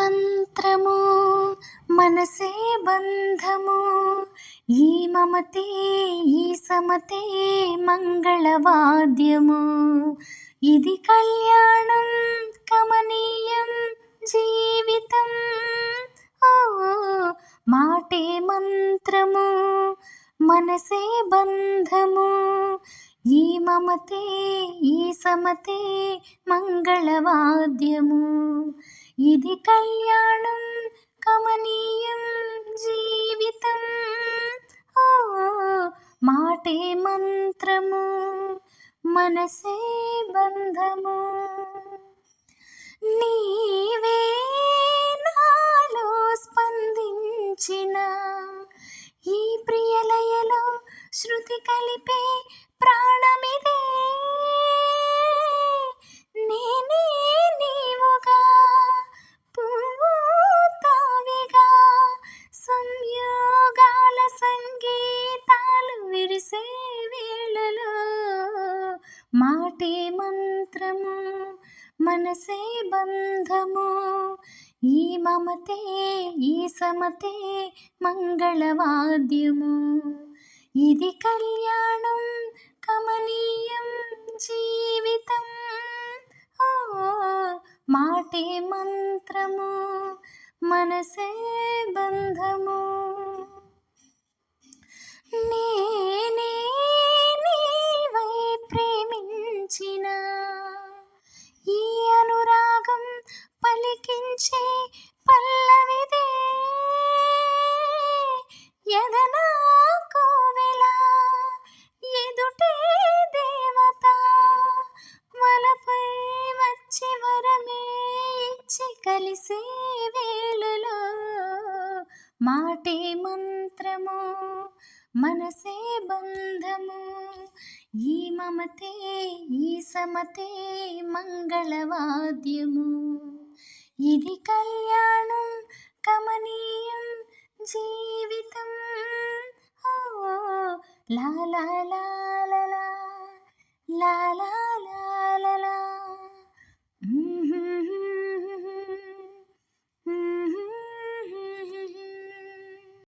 మంత్రము మనసే బంధము, ఈ మమతే ఈ సమతే మంగళవాద్యము. ఇది కళ్యాణం కమనీయం జీవితం. ఓ మాటే మంత్రము మనసే బంధము, ఈ మమతే ఈ సమతే మంగళవాద్యము. ఇది కళ్యాణం కమనీయం జీవితం. ఓ మాటే మంత్రము మనసే బంధము. నీవే నాలో స్పందించిన ఈ ప్రియలయలో శృతి కలిపే ప్రాణమిదే. నేనే నీవుగా పువ్వు తావిగా, సంయోగాల సంగీతాలు విరిసే వేళలో మాటే మంత్రము మనసే బంధము, ఈ మమతే ఈ సమతే మంగళవాద్యము. ఇది కళ్యాణం కమనీయం జీవితం. ఓ మాటే మంత్రము మనసే బంధము. నేనే నీవై ప్రేమించిన ఈ అనురాగం పలికించే పల్లవిదే. ఎదనా కోవెల ఎదుటే దేవత, వలపై వచ్చి వరమే ఇచ్చి కలిసే వేళలో మాటే మంత్రము మనసే బంధము, ఈ మమతే ఈ సమతే మంగళవాద్యము. ఇది కళ్యాణం కమనీయం జీవితం. ఓ లా లా లా లా లా లా లా